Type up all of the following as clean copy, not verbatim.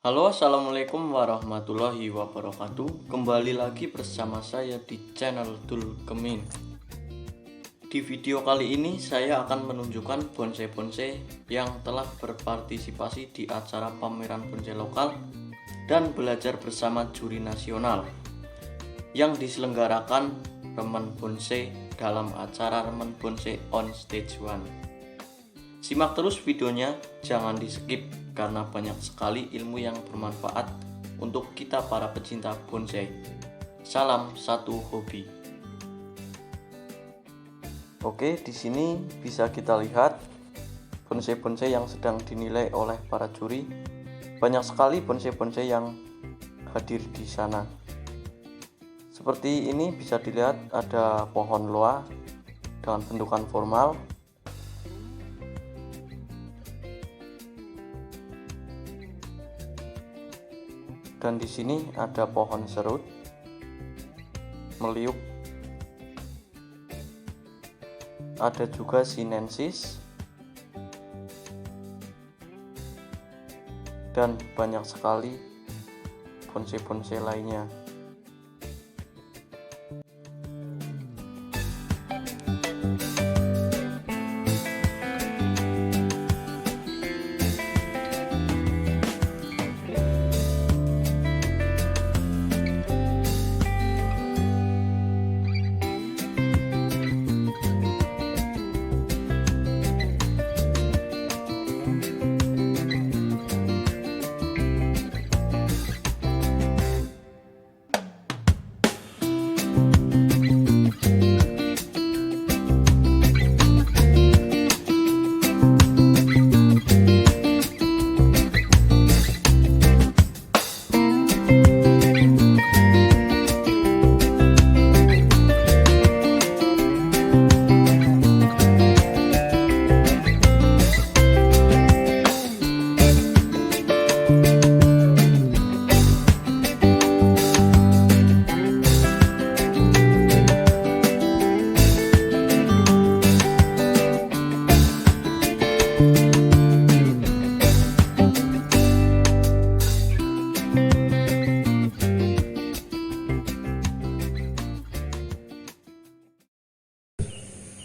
Halo, assalamualaikum warahmatullahi wabarakatuh. Kembali lagi bersama saya di channel Dulkemin. Di video kali ini saya akan menunjukkan bonsai-bonsai yang telah berpartisipasi di acara pameran bonsai lokal dan belajar bersama juri nasional yang diselenggarakan Remen Bonsai dalam acara Remen Bonsai on Stage 1. Simak terus videonya, jangan di skip karena banyak sekali ilmu yang bermanfaat untuk kita para pecinta bonsai. Salam satu hobi. Oke, di sini bisa kita lihat bonsai-bonsai yang sedang dinilai oleh para juri. Banyak sekali bonsai-bonsai yang hadir di sana. Seperti ini bisa dilihat ada pohon loa dengan bentukan formal. Dan di sini ada pohon serut, meliuk, ada juga sinensis, dan banyak sekali bonsai-bonsai lainnya.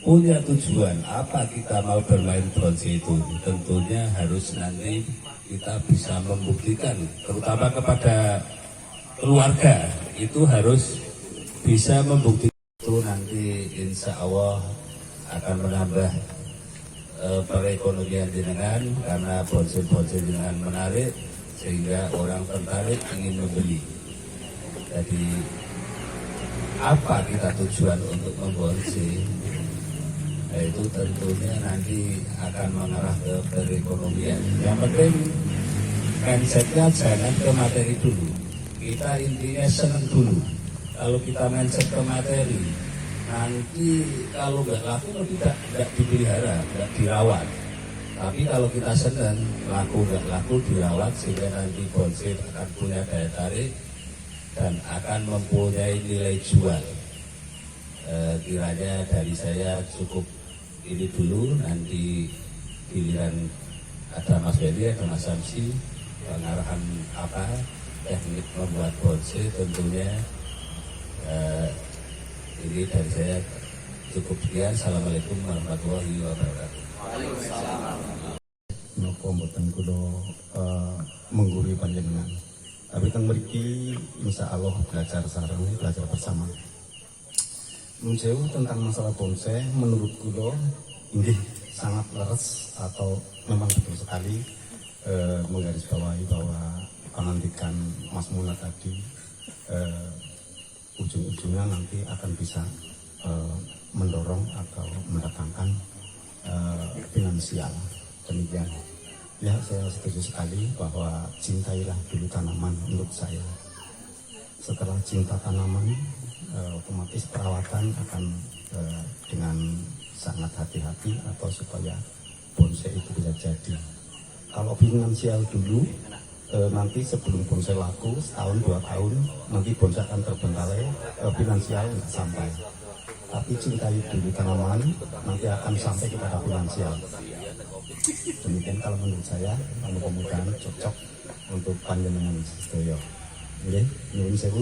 Punya tujuan apa kita mau bermain bonsai itu, tentunya harus nanti kita bisa membuktikan, terutama kepada keluarga itu harus bisa membuktikan itu. Nanti insya Allah akan menambah perekonomian jenengan karena bonsai-bonsai jenengan menarik sehingga orang tertarik ingin membeli. Jadi apa kita tujuan untuk membonsai? Itu tentunya nanti akan mengarah ke perekonomian. Yang penting mindsetnya jangan ke materi dulu. Kita intinya senang dulu. Kalau kita mindset ke materi, nanti kalau nggak laku tidak dipelihara, nggak dirawat. Tapi kalau kita senang, laku nggak laku dirawat sehingga nanti bonsai akan punya daya tarik dan akan mempunyai nilai jual. Kiranya dari saya cukup ini dulu, nanti giliran ada Mas Bedi, ada Mas Samsi, pengarahan apa teknik membuat bonsai tentunya. Ini dari saya cukup sekian. Assalamualaikum warahmatullahi wabarakatuh. Waalaikumsalam. Napa mboten kula mengguri panjenengan. Tapi teng mriki insyaallah belajar sareng, belajar bersama. Menjauh tentang masalah bonsai, menurut kula ini sangat leres atau memang betul sekali menggarisbawahi bahwa penantikan Mas Mula tadi ujung-ujungnya nanti akan bisa mendorong atau mendatangkan finansial. Demikian. Ya, saya setuju sekali bahwa cintailah dulu tanaman menurut saya. Setelah cinta tanaman, otomatis perawatan akan dengan sangat hati-hati atau supaya bonsai itu bisa jadi. Kalau finansial dulu, nanti sebelum bonsai laku setahun 2 tahun, nanti bonsai akan terbengkalai, finansial nggak sampai. tapi cintai dulu tanaman, nanti akan sampai kepada finansial. Demikian kalau menurut saya, mudah-mudahan cocok untuk panjenengan sedoyo. Nggih, nuwun sewu.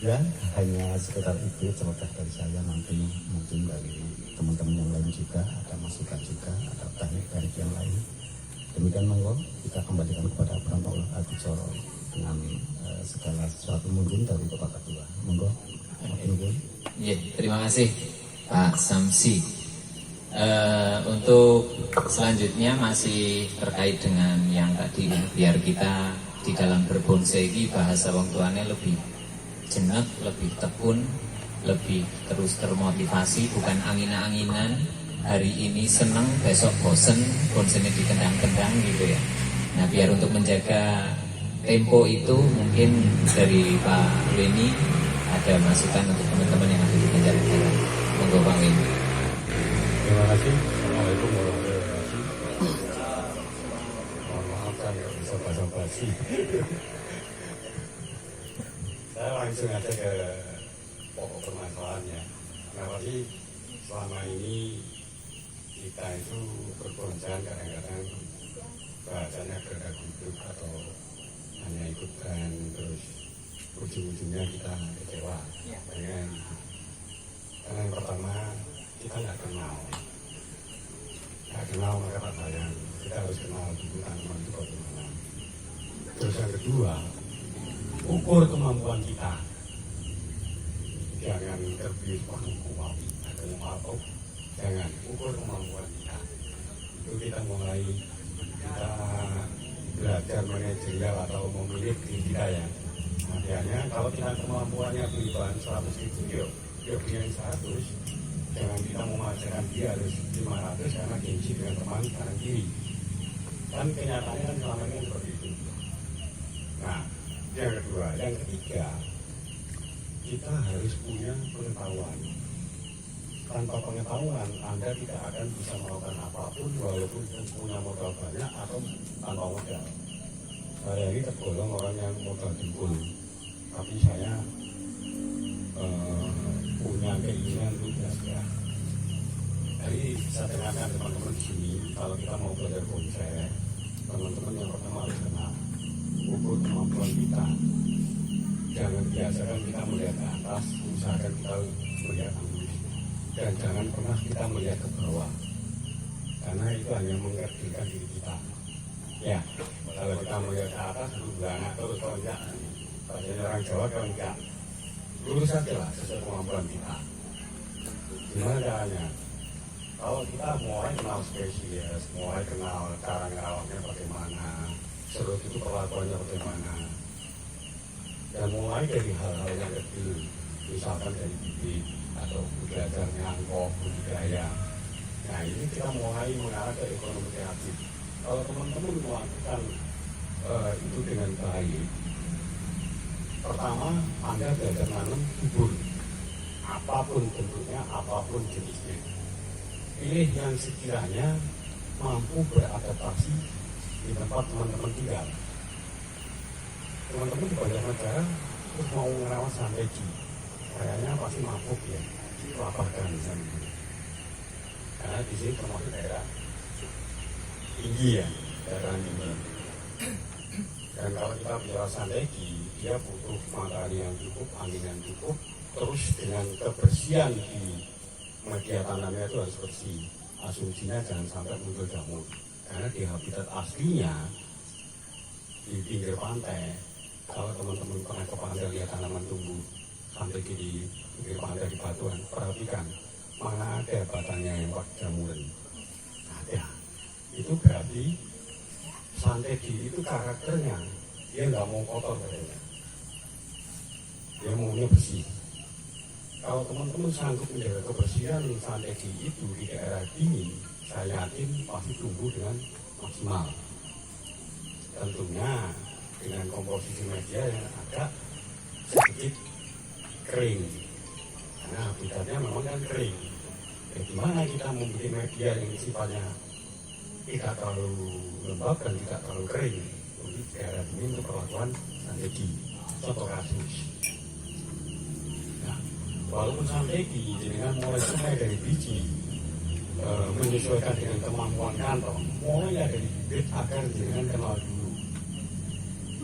Ya, hanya sekitar itu celoteh dari saya, nanti mungkin dari teman-teman yang lain juga ada masukan juga, ada teknik-teknik yang lain. Demikian monggo kita kembalikan kepada Prambawa Adicara dengan segala sesuatu mungkin dari Bapak Ketua. Monggo. Ya, terima kasih Pak Samsi. Untuk selanjutnya masih terkait dengan yang tadi, biar kita di dalam berbonsai ini bahasa wong tuane lebih jenak, lebih tekun, lebih terus termotivasi, bukan angin-anginan. Hari ini senang, besok bosen, bonsainya dikendang-kendang gitu ya. Nah, biar untuk menjaga tempo itu mungkin dari Pak Weni ada masukan untuk teman-teman yang ada di Banjarnegara. Monggo Pak Weni. Terima kasih. Assalamualaikum warahmatullahi wabarakatuh. Mohon maaf saya nggak bisa basa-basi. Saya langsung aja ke pokok permasalahannya. Kenapa sih selama ini kita itu berboncengan kadang-kadang bahasanya gerdak-geruduk atau hanya ikut tren, terus ujung-ujungnya kita kecewa. Karena yang pertama kita nggak kenal maka tak sayang. Kita harus kenal dulu tanaman itu bagaimana. Terus yang kedua, ukur kemampuan kita. Jangan terbius pakai kuat atau apa. Jangan ukur kemampuan kita. Itu kita mulai kita belajar manajerial atau memilih diri kita ya. Artinya kalau kita kemampuannya beli bahan 100 ribu, yuk beli 100. Jangan kita memaksakan dia harus 500 karena gengsi dengan teman kanan kiri. Kan kenyataannya kan selama ini seperti itu. Nah, yang kedua, yang ketiga, kita harus punya pengetahuan. Tanpa pengetahuan, Anda tidak akan bisa melakukan apapun walaupun punya modal banyak atau tanpa modal. Saya ini tergolong orang yang modal dengkul, tapi saya punya keinginan untuk belajar. Jadi saya dengarkan teman-teman di sini, kalau kita mau belajar bonsai, teman-teman yang pertama harus kenal ukur kemampuan kita. Jangan biasakan kita melihat ke atas, usahakan kita melihat lurus, dan jangan pernah kita melihat ke bawah, karena itu hanya mengkerdilkan diri kita. Ya, kalau kita melihat ke atas, belakang terus lonjak. Bahasanya orang Jawa kalau enggak, lurus saja lah sesuai kemampuan kita. Gimana caranya? Kalau kita mulai kenal spesies, mulai kenal cara ngerawatnya bagaimana, serut itu perlakuannya bagaimana, dan mulai dari hal-hal yang kecil, misalkan dari bibit atau belajar nyangkok, budidaya. Nah ini kita mulai mengarah ke ekonomi kreatif. Kalau teman-teman melakukan itu dengan baik, pertama Anda belajar nanam subur, apapun bentuknya, apapun jenisnya. Pilih yang sekiranya mampu beradaptasi di tempat teman-teman tinggal. Teman-teman di Banjarnegara terus mau merawat santeki, kayaknya pasti mabuk ya, kelabakan misalnya. Karena di sini termasuk daerah tinggi ya, daerah tinggi. Dan kalau kita bicara santeki, dia butuh matahari yang cukup, angin yang cukup, terus dengan kebersihan di media tanamnya itu harus bersih. Asumsinya jangan sampai muncul jamur, karena di habitat aslinya di pinggir pantai. Kalau teman-teman pernah ke pantai lihat tanaman tumbuh sampai di pinggir pantai di batuan, perhatikan mana ada batangnya yang pakai jamuran. Ada. Itu berarti santeki itu karakternya dia nggak mau kotor katanya. Dia maunya bersih. Kalau teman-teman sanggup menjaga kebersihan santeki itu di daerah dingin, saya yakin pasti tumbuh dengan maksimal. Tentunya dengan komposisi media yang agak sedikit kering, karena habitatnya memang kan kering. Gimana kita membuat media yang sifatnya tidak terlalu lembab dan tidak terlalu kering untuk daerah dingin untuk perlakuan santeki. Contoh kasus. walaupun sampai dengan mulai dari biji, menyesuaikan dengan kemampuan kantong, mulai dari bibit agar dengan kenal dulu.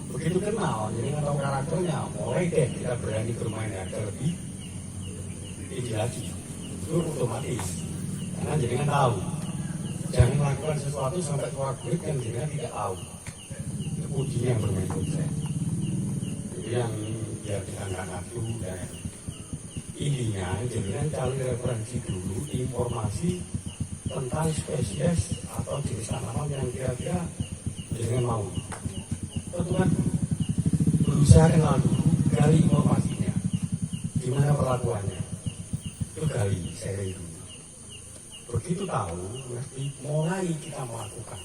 Begitu kenal, jadi tahu karakternya, mulai deh kita berani bermain harga lebih tinggi lagi. Itu otomatis, karena jenengan tahu. Jangan melakukan sesuatu sampai keluar kulit yang jenengan tidak tahu. Itu kuncinya yang bermain konsep. Jadi yang biar kita nggak ngaku dan intinya jenengan cari referensi dulu informasi tentang spesies atau jenis tanaman yang kira-kira jenengan mau. Tentukan berusaha kenal dulu, gali informasinya, gimana perlakuannya, itu gali, sharing dulu. Begitu tahu, nanti mulai kita melakukan.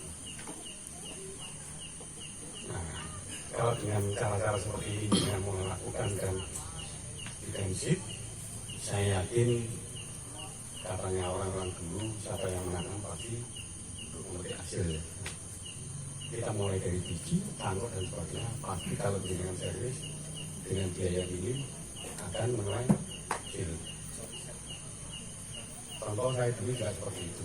Nah, kalau dengan cara-cara seperti ini dengan melakukan dan intensif, saya yakin katanya orang-orang dulu siapa yang menanam pasti memetik hasil. Kita mulai dari biji, tangkap dan sebagainya, pasti kalau dengan serius dengan biaya ini akan menuai hasil. Contoh saya dulu juga seperti itu.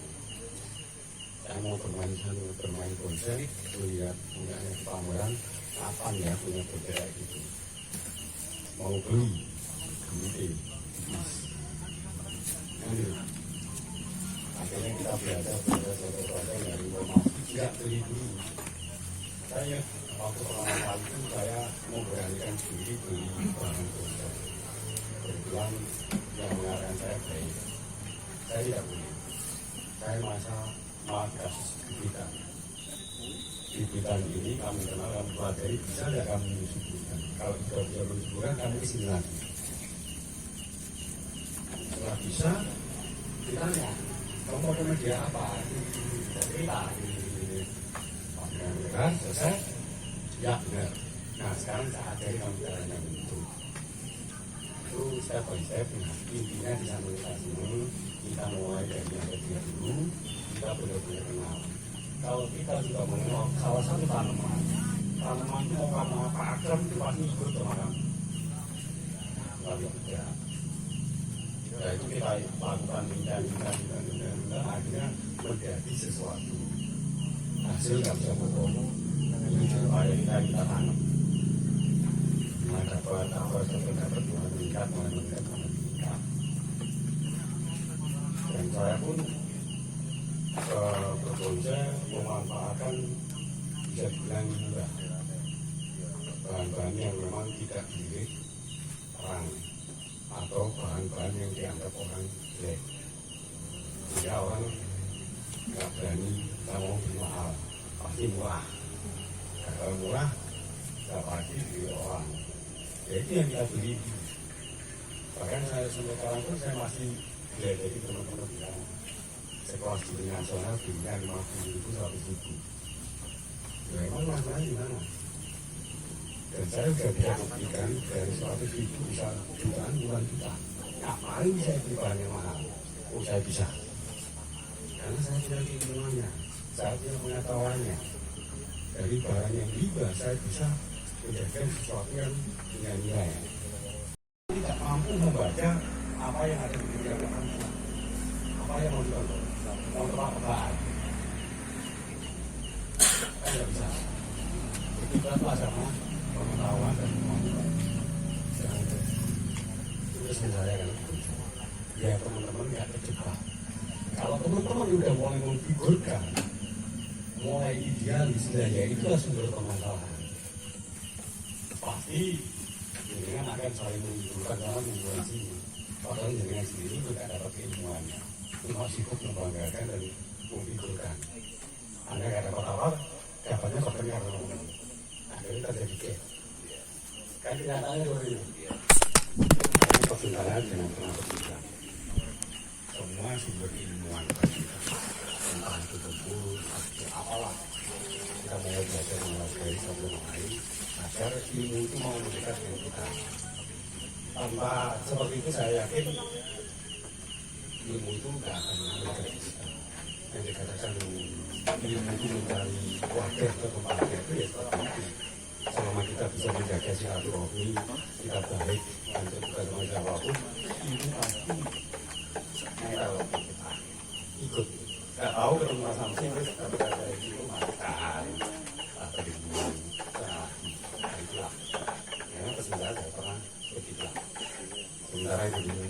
Saya mau bermain bonsai, melihat punya pameran, kapan ya punya bonsai itu. Mau beli, akhirnya kita belajar dari informasi, tidak beli dulu. Saya waktu pertama kali itu saya mau beranikan diri beli bahan bonsai. Kebetulan yang mengarahkan saya baik. Saya tidak boleh. Saya malah kasih bibitan. Bibitan ini kamu kenal, kamu pelajari, bisa tidak kamu menyuburkan? Kalau sudah bisa menyuburkan, kamu kesini lagi. Setelah bisa, ditanya, kamu mau ke media apa? Cerita. Benar, selesai? Ya benar. Nah sekarang saya ajari kamu caranya bentuk. Itu step by step. Nah, intinya di sanitasi ini kita mulai dari yang kecil dulu, kita benar-benar kenal. Kalau kita juga mengenal salah satu tanaman itu mau kamu apa akan itu pasti ikut sama kamu. Lalu tidak. Ya itu kita lakukan dan akhirnya menjadi sesuatu. Hasil nggak bisa bohong, supaya kita tanam. Mana dapat meningkat. Dan saya pun berbonsai memanfaatkan bisa dibilang murah bahan-bahan yang memang tidak dilirik orang atau bahan-bahan yang dianggap orang jelek. Jika orang nggak berani mau beli mahal, pasti murah. Kalau murah, nggak pasti beli orang. Jadi yang kita beli. Bahkan saya sampai sekarang pun saya masih jadi teman-teman yang sekelas di nasional belinya 50.000, 100.000. Ya emang masalahnya di mana? Dan saya sudah bisa buktikan dari 100.000 bisa jutaan, bukan juta. Ngapain saya beli bahan yang mahal? Oh saya bisa. Karena saya punya keilmuannya, saya punya pengetahuannya. Dari barang yang riba saya bisa menjadikan sesuatu yang punya nilai. Tidak mampu membaca apa yang ada di pikiran manusia, apa yang mau ditonton, mau tebak-tebakan, kan tidak bisa. Kita sama pengetahuan dan kemampuan. Terus saya kan, ya teman-teman nggak terjebak. Kalau teman-teman udah mulai memfigurkan, mulai idealis, ya itulah sumber permasalahan. Pasti jenengan akan saling menunjukkan dalam hubungan sini. Padahal jenengan sendiri tidak dapat keilmuannya. Cuma sibuk membanggakan dan memfigurkan. Anda nggak dapat apa, dapatnya bertengkar sama teman. Akhirnya terjadi gap. Kan kenyataannya seperti itu. Ini pertentangan dengan pernah berbicara. Semua sumber ilmuwan entah itu buku, apalah kita mulai belajar menghargai satu sama lain agar ilmu itu mau mendekat dengan kita. Tanpa seperti itu saya yakin ilmu itu nggak akan mendekat kita. Yang dikatakan ilmu itu mencari wadah ke tempatnya itu ya seperti itu. Selama kita bisa menjaga silaturahmi, kita baik, dan kita sama siapapun, itu pasti netral ikut. Nggak tahu ketemu Mas Samsi terus ada itu makan atau di itulah. Ya sementara saya pernah begitulah. Sementara itu dulu.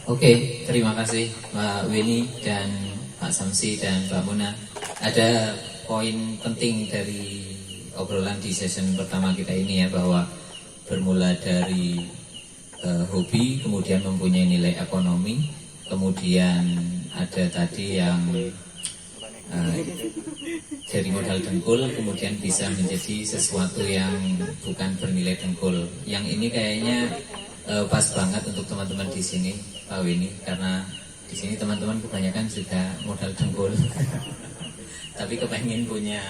Oke, terima kasih Pak Weni dan Pak Samsi dan Mbak Muna. Ada poin penting dari obrolan di session pertama kita ini ya, bahwa bermula dari hobi, kemudian mempunyai nilai ekonomi, kemudian ada tadi yang dari modal dengkul kemudian bisa menjadi sesuatu yang bukan bernilai dengkul. Yang ini kayaknya pas banget untuk teman-teman di sini, Pak Weni, karena di sini teman-teman kebanyakan juga modal dengkul, tapi kepengen punya.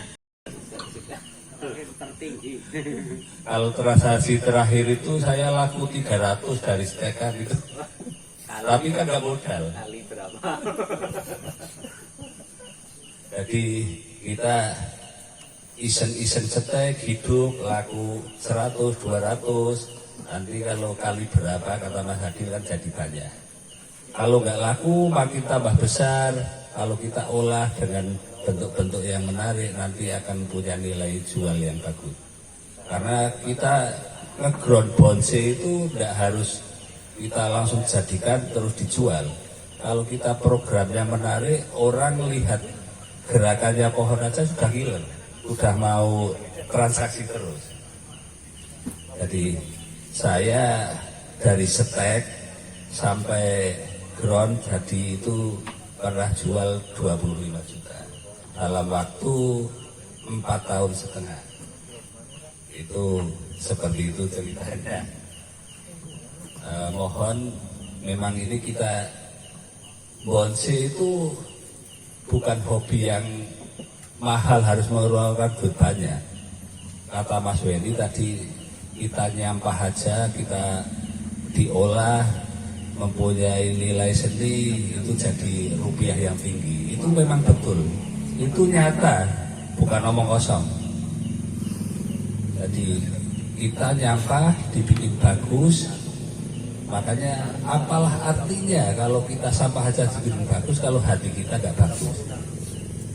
Kalau transaksi terakhir itu saya laku 300 dari stekan itu, tapi kan nggak modal. Jadi kita isen-isen setek hidup laku 100, 200, nanti kalau kali berapa kata Mas Hadil kan jadi banyak. Kalau nggak laku makin tambah besar. Kalau kita olah dengan bentuk-bentuk yang menarik nanti akan punya nilai jual yang bagus. Karena kita nge-ground bonsai itu nggak harus kita langsung jadikan terus dijual. Kalau kita programnya menarik, orang lihat gerakannya pohon aja sudah gila, sudah mau transaksi terus. Jadi saya dari stek sampai ground jadi itu pernah jual 25 juta dalam waktu 4 tahun setengah. Itu seperti itu ceritanya. Mohon memang ini kita bonsai itu bukan hobi yang mahal harus mengeluarkan duit banyak. Kata Mas Weni tadi, kita nyampah aja, kita diolah, mempunyai nilai seni, itu jadi rupiah yang tinggi. Itu memang betul, itu nyata, bukan omong kosong. Jadi kita nyampah, dibikin bagus. Makanya apalah artinya kalau kita sampah aja dibikin bagus kalau hati kita nggak bagus.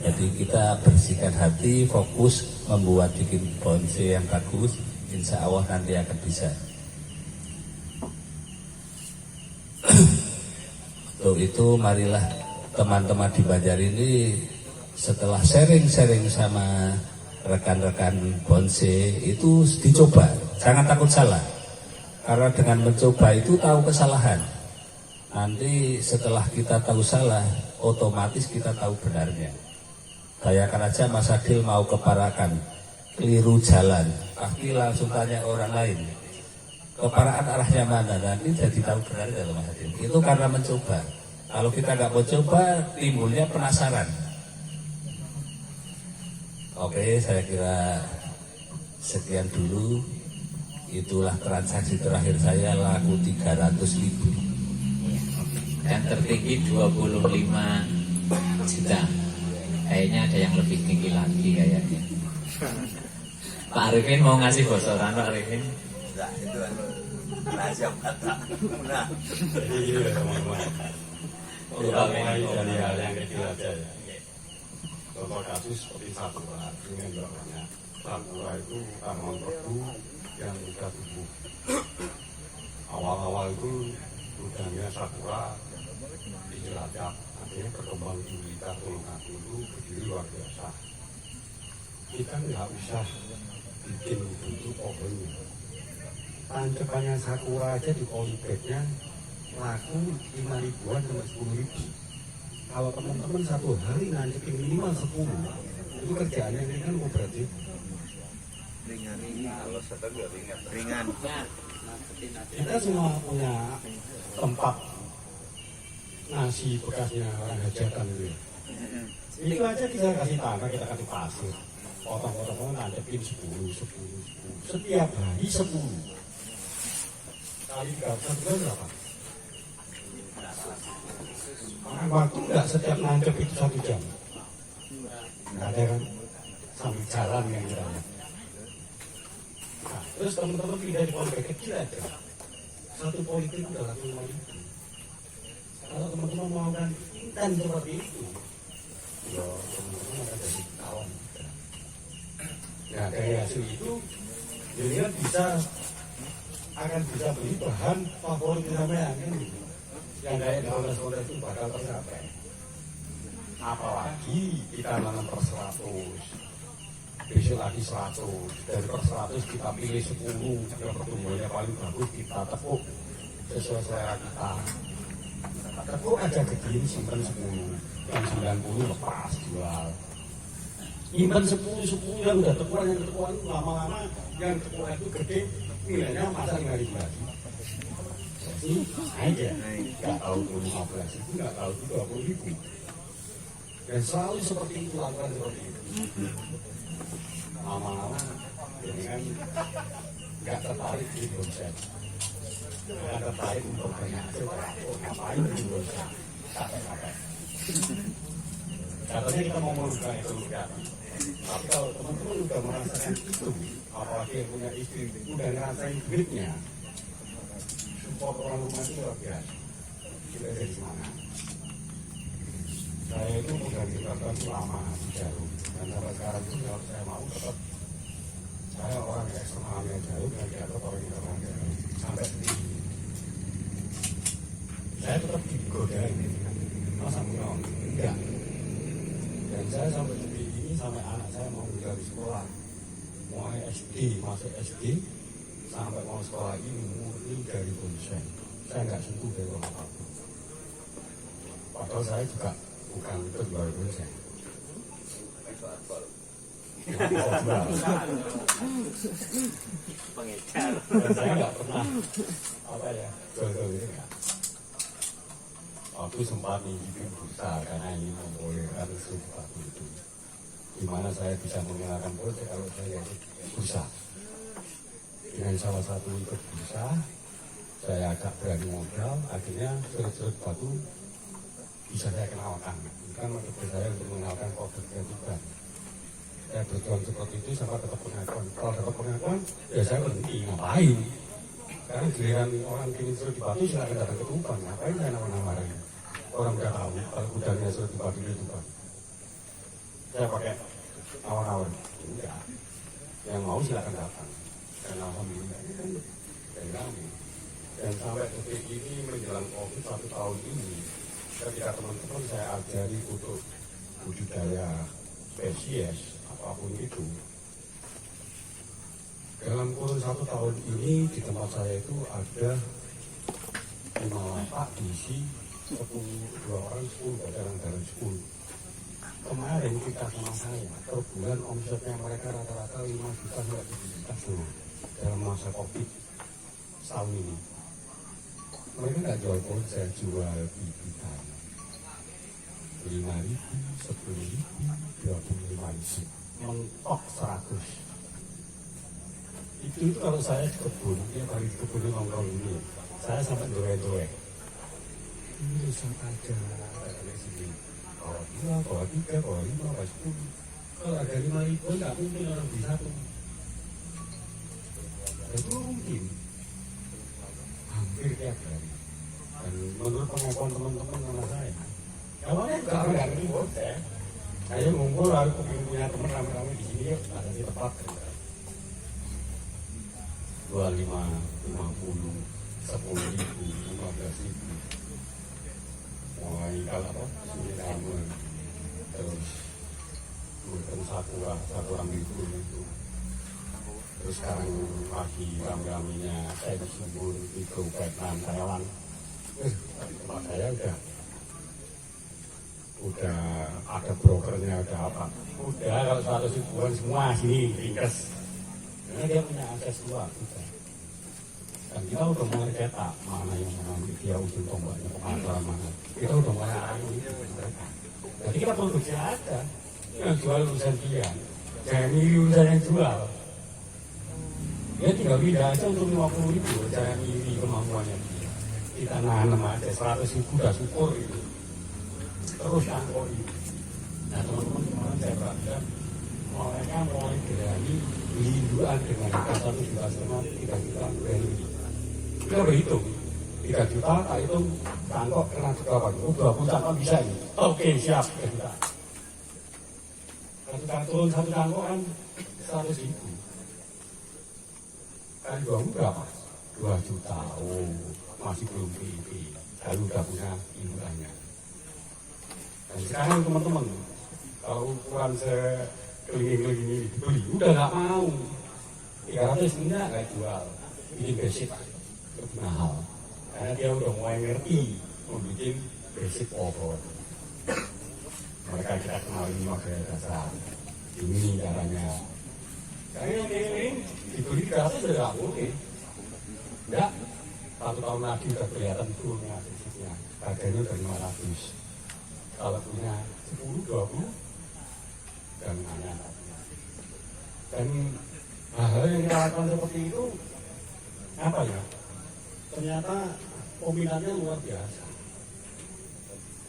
Jadi kita bersihkan hati, fokus membuat bikin bonsai yang bagus, insya Allah nanti akan bisa. Untuk itu marilah teman-teman di Banjar ini setelah sharing-sharing sama rekan-rekan bonsai itu dicoba, jangan takut salah. Karena dengan mencoba itu tahu kesalahan. Nanti setelah kita tahu salah, otomatis kita tahu benarnya. Bayangkan aja Mas Adil mau ke Parakan, keliru jalan, pasti langsung tanya orang lain, ke Parakan arahnya mana, nanti jadi tahu benarnya loh Mas Adil. Itu karena mencoba. Kalau kita nggak mencoba, timbulnya penasaran. Oke, saya kira sekian dulu. Itulah transaksi terakhir saya, laku 300.000. Dan tertinggi 25 juta. Kayaknya ada yang lebih tinggi lagi kayaknya. Pak Arifin mau ngasih bocoran, Pak Arifin? Enggak, itu rahasia mata. Nah, Iya teman-teman. Kita mulai dari hal yang kecil aja ya. Contoh kasus seperti sakura, ini juga banyak. Sakura itu tanaman tebu yang mudah tumbuh. Awal-awal itu udangnya sakura di Cilacap, akhirnya berkembang di Blitar, Tulungagung itu berdiri luar biasa. Kita nggak usah bikin bentuk pohonnya. Tancepannya sakura aja di polybagnya laku 5 ribuan sampai 10 ribu. Kalau teman-teman satu hari nancepin minimal 10, itu kerjaannya ini kan berarti ringan ini kalau sedang ya ringan. kita semua punya tempat nasi bekasnya orang hajatan itu ya. Itu aja kita kasih tanah, kita kasih pasir, potong-potong nancepin 10. Setiap hari 10 kali 3 bulan berapa? Waktu nggak setiap nancep itu 1 jam, nggak ada kan, sambil jalan yang kiranya. Nah, terus teman-teman pindah di polybag kecil aja, satu politik udah laku 5.000. Kalau teman-teman mau kan intent seperti itu, ya teman-teman akan jadi kawan. Nah dari hasil itu, jadinya akan bisa beli bahan favorit sampean kan gitu. Yang kayak dolar itu bakal tercapai. Apalagi kita nanam per 100, besok lagi 100, dari per 100 kita pilih 10 yang pertumbuhannya paling bagus, kita tepuk sesuai selera kita. Tepuk aja gede, simpan 10, yang 90 lepas jual. Simpan 10 yang udah tekuan, yang tekuan lama-lama yang tekuan itu gede, nilainya masa 5.000 lagi. Jadi naik ya, nggak tahu 15 ribu, nggak tahu 20 ribu. Dan selalu seperti itu, lakukan seperti itu. Lama-lama jadi kan nggak tertarik di konsep, nggak tertarik untuk banyak hasil, ngapain di konsep, capek-capek. Katanya kita mau merubah ekonomi kreatif, tapi kalau teman-teman udah merasakan itu, apalagi yang punya istri, udah ngerasain duitnya, support orang rumah itu luar biasa. Kita dari semangat. Saya itu mengganti peraturan lama di Jarum, dan sampai sekarang itu kalau saya mau tetap saya orang yang eksternalnya Jarum dan dia tetap orang internal Jarum sampai sini. Saya tetap digodain, masa mau enggak. Dan saya sampai detik ini sampai anak saya mau dari sekolah, mulai SD masuk SD sampai mau sekolah ini murni dari bonsai. Saya nggak sentuh dari orang apapun. Padahal saya juga bukan penjual bonsai. Pengedar. Dan saya nggak pernah jual ini nggak. Waktu sempat nyicipin bursa karena ingin membolehkan sesuatu itu. Gimana saya bisa mengenalkan bonsai kalau saya ikut bursa? Dengan salah satu ikut bursa, saya agak berani modal, akhirnya sudut-sudut batu bisa saya kenalkan. Kan maksud saya untuk mengenalkan produk kreatifan. Saya berjuang seperti itu sampai dapat pengakuan. Kalau dapat pengakuan, ya saya berhenti, ngapain? Karena giliran orang kini sudut di batu, silakan datang ke Tuban, ngapain saya nama-namarin? Orang udah tahu, kalau gudangnya sudut di batu di Tuban. Saya pakai awal-awal, enggak. Yang mau silakan datang. Dan alhamdulillah ini kan dari kami. Dan sampai detik ini menjelang COVID 1 tahun ini, ketika teman-teman saya ajari untuk budidaya spesies apapun itu, dalam kurun 1 tahun ini di tempat saya itu ada 5 lapak diisi 2 orang 10 dalam 10. Kemarin kita sama saya per bulan omsetnya mereka rata-rata 5 juta sampai 7 juta setengah dalam masa COVID tahun ini. Mereka nggak jual bonsai, jual bibitan 5.000, 10.000, 25.000, mentok 100. Itu kalau saya di kebun, dia balik di kebun nongkrong ini, saya sampai doe-doe. Ini rusak aja, ada sini. Kalau 2, kalau 3, kalau 5, kalau 10. Kalau ada 5.000, nggak mungkin orang beli 1. Itu mungkin hampir tiap hari. Dan menurut pengakuan teman-teman sama saya, awalnya juga nggak ngerti bonsai. Saya ngumpul lalu punya teman rame-rame di sini, ada di tempat 25, 50, 10.000, 15.000. Mulai kalau apa? Sudah lama. Terus bukan satu orang itu. Terus sekarang lagi rame-ramenya saya disebut di Vietnam, Thailand. Tempat saya udah ada brokernya, udah apa? Udah kalau 100 ribuan semua sini ringkes. Karena dia punya akses luar. Dan kita udah mulai cetak mana yang mengambil dia ujung tombaknya pengacara mana. Kita udah mulai ini. Jadi kita produksi aja. Yang jual urusan dia. Jangan milih urusan yang jual. Dia tinggal pindah aja untuk 50.000. Jangan milih kemampuannya dia. Kita nanam aja 100.000 udah syukur itu. Terus angkot itu. Nah teman-teman kemarin saya perhatikan mereka mulai berani beli induan dengan harga 1,5 juta, 3 juta berani. Kita berhitung 3 juta, tak hitung kangkok kena berapa? 20 cangkok bisa ini. Oke, siap 3 juta. Turun 1 cangkok kan 100 ribu. Kali 20 berapa? 2 juta. Oh, masih belum PIP. Lalu udah punya iurannya. Dan sekarang teman-teman, kalau ukuran sekeliling-keliling ini dibeli, udah nggak mau. 300 enggak jual. Bikin basic lebih mahal. Karena dia udah mulai ngerti membuat basic popor. Mereka kita kenal ini model dasar. Ini caranya. Karena ini dibeli 300 sudah nggak mungkin. Enggak, 1 tahun lagi udah kelihatan turunnya basicnya. Harganya udah 500. Kalau punya 10, 20 dan hanya. Dan hal-hal yang kita lakukan seperti itu apa ya? Ternyata peminatnya luar biasa.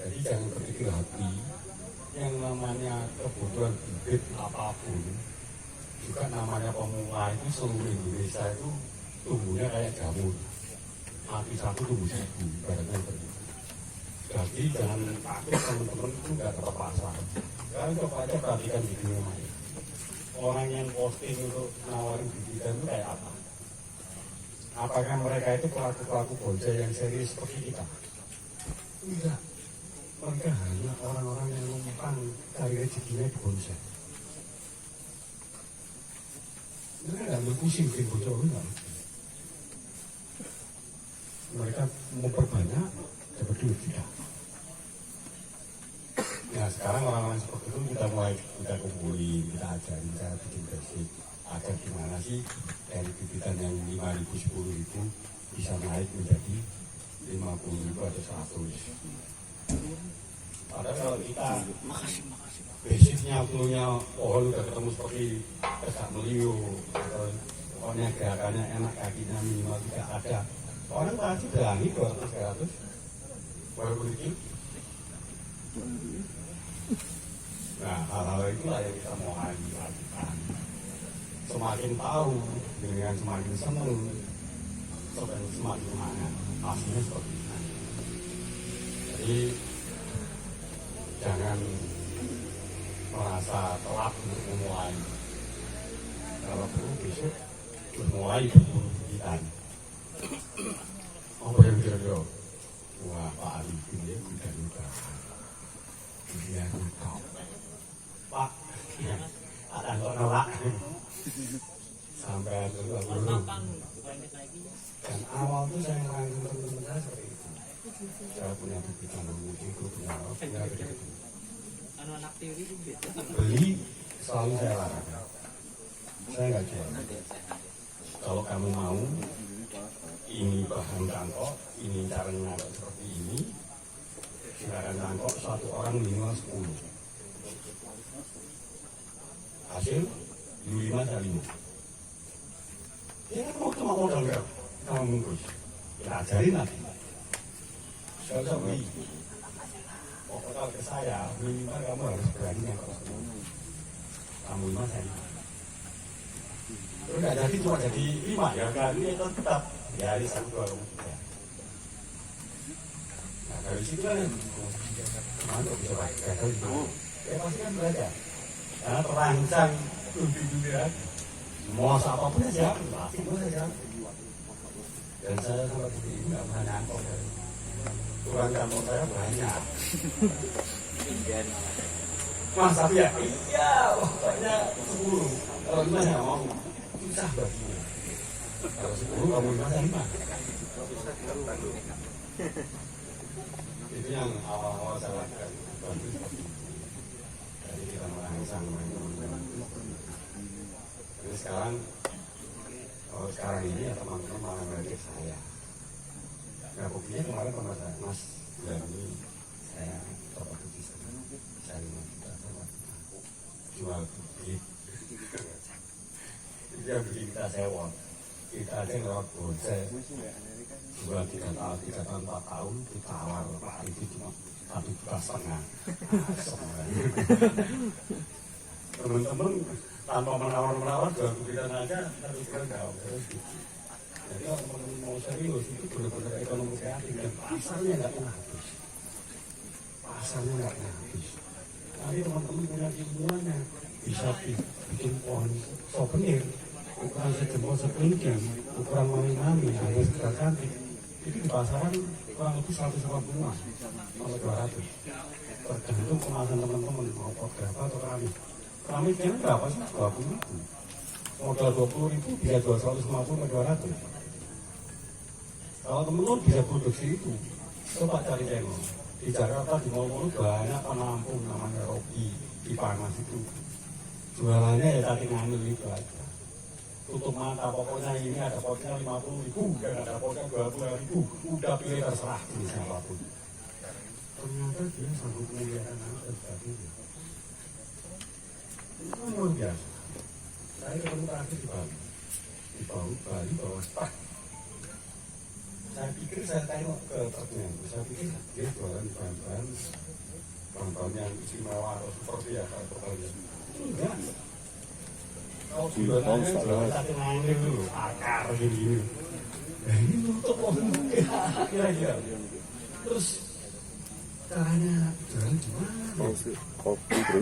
Jadi jangan berpikir hati yang namanya kebutuhan bibit apapun, juga namanya pemula itu seluruh Indonesia itu tumbuhnya kayak jamur. Mati 1 tumbuh 1000, ibaratnya begitu. Jadi jangan takut teman-teman itu nggak dapat pasar. Sekarang coba aja perhatikan di dunia maya. Orang yang posting untuk nawarin bibitan itu kayak apa? Apakah mereka itu pelaku-pelaku bonsai yang serius seperti kita? Tidak. Mereka hanya orang-orang yang numpang cari rezekinya di bonsai. Mereka nggak berpusing bikin bonsai enggak. Mereka memperbanyak dapat duit tidak. Nah sekarang orang-orang seperti itu kita kumpulin, kita ajarin cara bikin basic. Agar gimana sih dari bibitan yang 5.000, 10.000 bisa naik menjadi 50.000 atau 100. Padahal kalau kita basicnya punya pohon udah ketemu seperti pesak meliu, pokoknya gerakannya enak, kakinya minimal tidak ada. Orang pasti berani 200-300 walaupun itu. Nah hal-hal itulah yang kita mau lakukan. Semakin tahu dengan semakin senang, semakin semangat. Hasilnya seperti itu. Jadi jangan merasa telat untuk memulai. Kalau perlu besok mulai berburu bibitan. Apa yang kira-kira? Wah, Pak Arifin ya, udah lupa. Dia lupa. Pak, ada kok nolak. Sampai dulu. Dan awal itu saya merangkum teman-teman saya seperti itu. Saya punya bibitan itu, punya begitu. Beli selalu saya larang. Saya nggak jual. Kalau kamu mau, ini bahan cangkok, ini cara mengaduk seperti ini. Silakan cangkok 1 orang minimal 10. Hasil 5 kali. Ya kan mau cuma modal nggak? Kamu bungkus. Kita ajarin nanti. Saya bisa beli. Pokoknya ke saya, minimal kamu harus berani ngangkok 10. Kamu 5 saya. Terus nggak jadi cuma jadi 5 ya kan? Ini tetap ya hari 1, 2, 3. Nah dari situ kan mantap bisa gagal itu. Ya pasti kan belajar. Karena terancang dunia. Mau apapun aja, pasti saja. Dan saya sampai seperti ini nggak pernah nyangkok. Kurang kampung saya banyak. Mas tapi ya, iya, pokoknya 10. Kalau 5 saya nggak mau, susah baginya. Kalau 10 kamu 5 saya 5. Itu yang awal-awal saya lakukan. Jadi kita merangsang teman-teman. Jadi sekarang ini ya teman-teman malah ngeliat saya. Nah buktinya kemarin sama saya, Mas, bulan ini saya dapat bukti saya 5 juta, jual bukti. Itu yang bikin kita sewa. Kita aja lewat bonsai. 2-3 tahun, 4 tahun, ditawar Pak itu cuma 1,5 juta. Teman-teman tanpa menawar-menawar jual bukti aja, terus kan jauh. Jadi kalau teman-teman mau serius itu benar-benar ekonomi kreatif dan pasarnya nggak pernah habis. Pasarnya nggak pernah habis. Nanti teman-teman punya ilmuannya bisa bikin pohon souvenir ukuran sejempol sekelingking, ukuran mami-mami, hanya sekedar cantik. Itu di pasaran kurang lebih 150-an sampai 200. Tergantung kemasan teman-teman mau pot berapa atau keramik. Keramiknya berapa sih? 20.000. Modal 20.000 bisa jual 150 sampai 200. Kalau teman-teman bisa produksi itu, coba cari tengok. Di Jakarta di mall-mall banyak penampung namanya Rocky di Panas itu. Jualannya ya tadi ngambil itu aja. Tutup mata, pokoknya ini ada potnya 50.000 dan ada potnya 20.000. Udah pilih terserah jenis apapun. Ternyata dia sanggup memuliakan anak dan sebagainya. Itu kan luar biasa. Saya ketemu terakhir di Bali. Di Bali bawa spak. Saya pikir saya tengok ke truknya. Saya pikir dia jualan bahan-bahan yang istimewa atau seperti ya kayak Bali. Enggak. Kalau jualannya jualan sate nangis dulu, akar gini. Nah ini nutup kira-kira. Terus caranya jualan gimana? Kopi bro.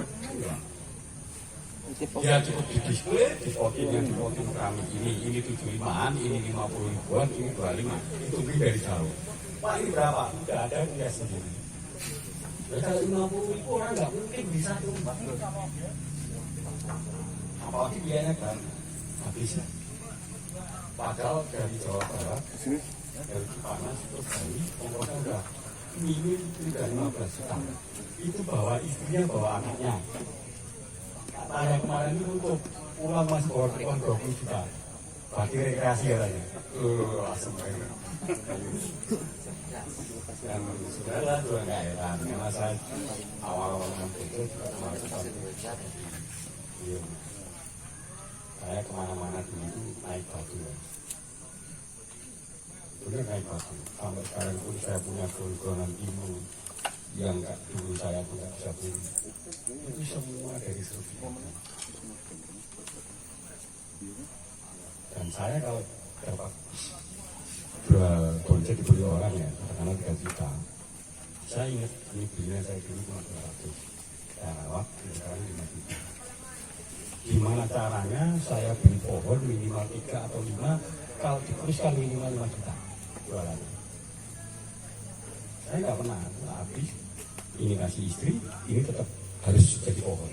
Ya cukup di display, dipotin yang dipotin keramik ini 75-an, ini 50.000-an, ini 25. Itu beli dari jauh. Pak ini berapa? Udah ada dia sendiri. Ya kalau 50.000 orang nggak mungkin bisa tuh. Apalagi biayanya kan habisnya. Padahal dari Jawa Barat, dari Cipanas terus Bali, pokoknya udah minim udah 15 juta. Itu bawa istrinya, bawa anaknya. Tanya kemarin itu untuk pulang masih bawa uang 20 juta. Bagi rekreasi katanya. Langsung aja. Dan sebenarnya juga nggak heran karena saya awal-awal itu juga kemarin saya kemana-mana dulu itu naik batu ya. Bener naik batu. Sampai sekarang pun saya punya golongan ilmu yang nggak dulu saya pun nggak bisa beli. Itu semua dari Srovia. Dan saya kalau dapat jual bonsai dibeli orang ya, karena 3 juta. Saya ingat ini belinya saya dulu cuma 200. Saya rawat, sekarang 5 juta. Gimana caranya saya beli pohon minimal 3 atau 5, kalau diteruskan minimal 5 juta jualannya. Saya nggak pernah habis. Ini kasih istri, ini tetap harus jadi pohon.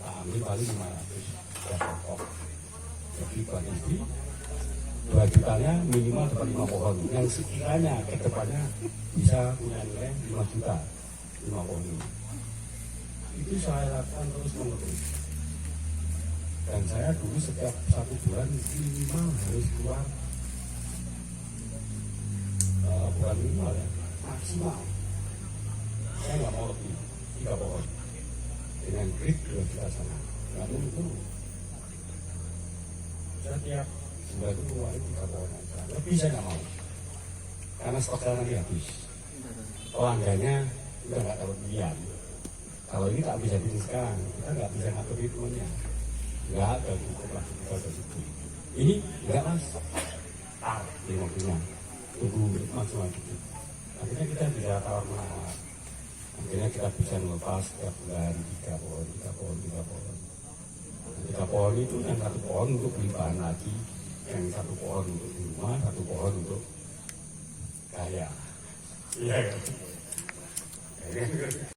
Pak ambil paling 500 ya pokok. Jadi buat istri 2 jutanya minimal dapat 5 pohon. Yang sekiranya ke depannya bisa punya nilai 5 juta 5 pohon ini. Itu saya lakukan terus menerus. Dan saya dulu setiap 1 bulan minimal harus keluar bukan minimal ya, maksimal. Saya nggak mau lebih 3 pohon dengan grid 2 juta sana. Namun itu setiap bulan itu keluarin 3 pohon aja. Lebih saya nggak mau karena stok saya nanti habis. Pelanggannya udah nggak tahu pilihan. Kalau ini tak bisa bisnis sekarang, kita nggak bisa ngatur ritmenya. Nggak ada cukup lah, kita ada cukup. Ini nggak mas, di mobilnya, tunggu maju-maju. Akhirnya kita bisa tawar menawar. Akhirnya kita bisa melepas setiap bulan 3 pohon, 3 pohon, 3 pohon. 3 pohon itu yang 1 pohon untuk beli bahan lagi, yang 1 pohon untuk di rumah, 1 pohon untuk kaya. Iya kan?